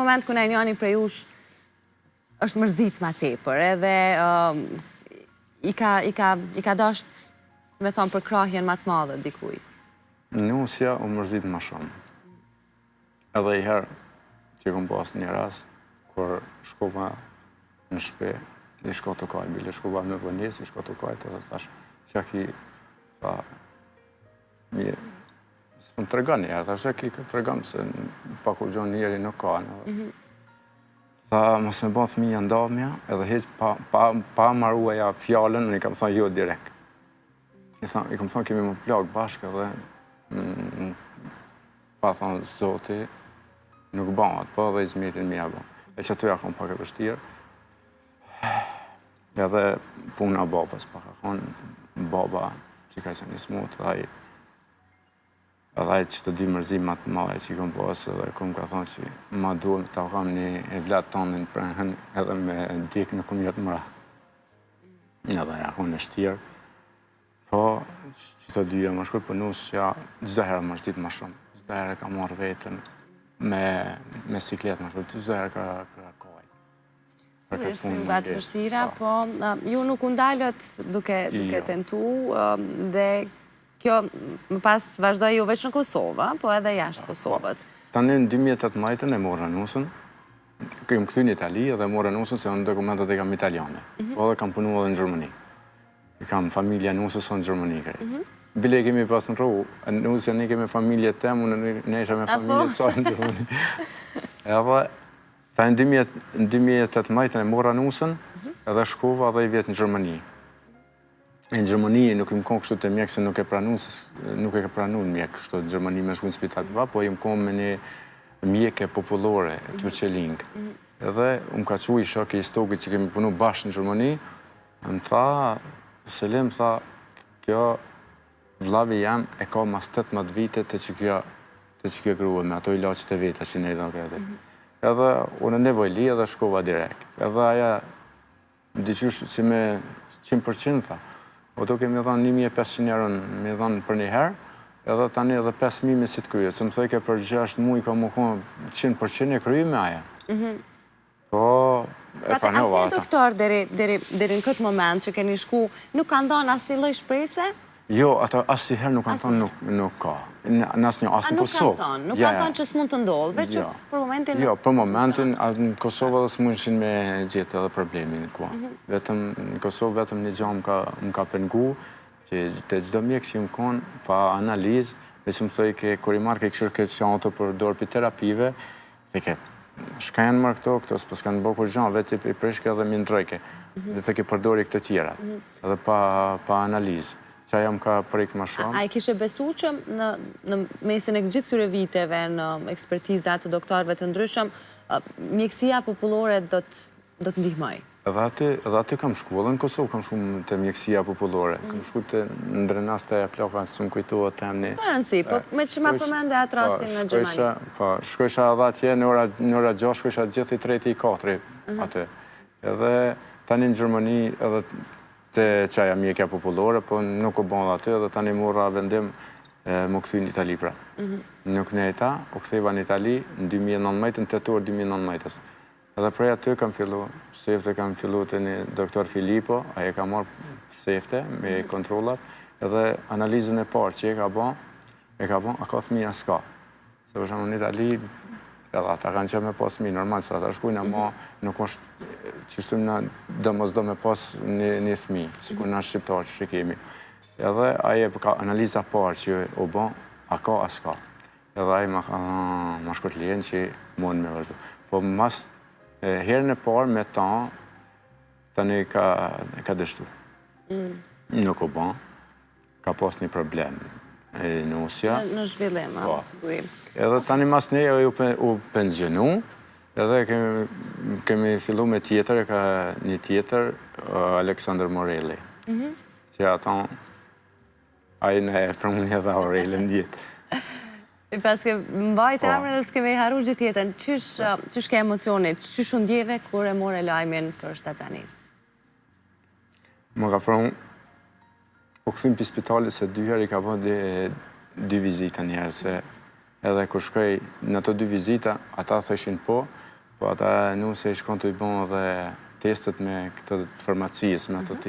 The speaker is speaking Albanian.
moment kër në njani prej ush është mërzit ma tepër, edhe i ka dasht, me thonë, për krahjen ma të madhe dikuj. Nusja u mërzit ma shumë. Edhe i herë që kom pas një rast, kur shkova në shpe, i shko të kaj, bile shkova me vëndes, i shko të kaj, të thash, që aki, tha, mirë, së më të regan njerë, thash, aki të regan, se pak u gjonë njeri nuk ka, tha, mos me ba thmija ndamja, edhe heq pa maruaja fjallën, unë i kam thonë jo direkt. I kam thonë kemi më plak bashkë, edhe pa thonë zoti, nuk banat, po edhe i zmetin mja ba. E që ato ja kom pak e vështirë. Edhe puna babas pak e konë, baba që ka që një smut, edhe që të dy mërzimat të madhe që i kom pasë, edhe kom ka thonë që ma duhet të kam një e vlatë tonin për hën, edhe me dikë në kom jetë mëra. Edhe ja konë e shtirë. Po, që të dyja më shkuj për nusë që gjithë herë mërzit më shumë. Gjithë herë ka marrë vetën me siklet më shkuj, gjithë herë ka kaj. Është një gatë vështira, po ju nuk undalët duke tentu dhe kjo më pas vazhdoj ju veç në Kosovë, po edhe jashtë Kosovës. Tani në 2018 e morë nusën, kem këthy në Itali edhe morë nusën se në dokumentat e kam italiane, po edhe kam punu edhe në Gjermani. I kam familja nusës në Gjermani krejt. Bile kemi pas në rohu, nusë ne kemi familje temu, ne isha me familje të sajnë në Gjermani. Edhe, ta në 2018 e mora nusën, edhe shkova edhe i vjetë në Gjermani. Në Gjermani nuk im konë kështu të mjekë se nuk e pranu në mjekë kështu të Gjermani me shku në spital të va, po im konë me një mjekë popullore, Turqelink. Edhe më ka që i shok i stokit që kemi punu bashkë në Gjermani, më tha, Selim, tha, kjo vlavi jam e ka mas 18 vite të që kjo grua me ato ilaqët e veta që ne i do këtë. Edhe unë nevojli edhe shkova direkt. Edhe aja, diqysh që me 100% tha, o to kemi dhanë 1500 eurën me dhanë për një herë, edhe tani edhe 5000 si të kryje. Se më thoi ke për 6 muj ka më konë 100% e kryje me aja. Po, e pa në vata. Asë një doktor deri në këtë moment që keni shku, nuk kanë dhanë asë një lloj shprese? Jo, ato asë i herë nuk kanë thonë nuk ka. Në asë një, asë në Kosovë. Nuk kanë thonë që s'mund të ndodhë, veç që për momentin... Jo, për momentin, në Kosovë edhe s'mundshin me gjithë edhe problemin. Vetëm, në Kosovë vetëm një gjë më ka pengu, që të gjdo mjekë që më konë, pa analizë, dhe që më thoi ke kur i marrë ke këshur këtë shanto për dorë për terapive, dhe ke shka janë marrë këto s'po s'kanë bëhë kur gjanë, vetë i prishke edhe mi ndrojke, dhe të ke përdori këtë tjera, edhe pa analizë. Qa jam ka prejkë ma shumë. A i kishe besu që në mesin e gjithë këtyre viteve, në ekspertizat të doktorëve të ndryshëm, mjekësia popullore do të ndihmoj? Edhe aty kam shku, edhe në Kosovë kam shku të mjekësia popullore. Kam shku të ndrenas të e ploka që më kujtua të emni. Së rëndësi, po me që ma përmende atë rastin në Gjermani? Po, shkojsha edhe atje në ora 6, shkojsha gjithë i 3 i 4 aty. Edhe tani në Gjermani edhe të qaja mjekja popullore, po nuk o bëndë aty edhe tani mora vendim më këthy në Itali pra. Nuk në eta, o këtheva në Itali në 2019, në 8 orë 2019. Edhe prej aty kam fillu, sefte kam fillu të një doktor Filipo, aje ka marrë sefte me kontrolat, edhe analizën e parë që e ka bon, a ka thmija s'ka. Se për shumë në Itali, edhe ata kanë që me pas mi, normal, se ata shkujnë, ama nuk është, që shtuim në dëmës do me pas një thmi, si ku në shqiptarë që kemi. Edhe aje ka analiza parë që o bon, a ka, a s'ka. Edhe aje ma shkot lijen që mund me vërdu. Po mas herën e parë me ta, tani ka dështu. Nuk o ban, ka pas një problem në usja. Në zhvillim, sigurim. Edhe tani mas ne u pensionu, edhe kemi fillu me tjetër, ka një tjetër, Aleksandr Morelli. Që ata, aji ne përmunja dhe Aureli në djetë. Pas ke mbajt emrin dhe s'kemi haru gjithë jetën, qysh ke emocionit, qysh u ndjeve kur e more lajmin për shtatanit? Më ka prunë, u këthim për spitalit se 2 herë i ka bërë 2 vizita njerë, se edhe kur shkoj në të 2 vizita, ata thëshin po, Po ata nuse shkon të i bon edhe testet me këtë farmacisë, me ato testet.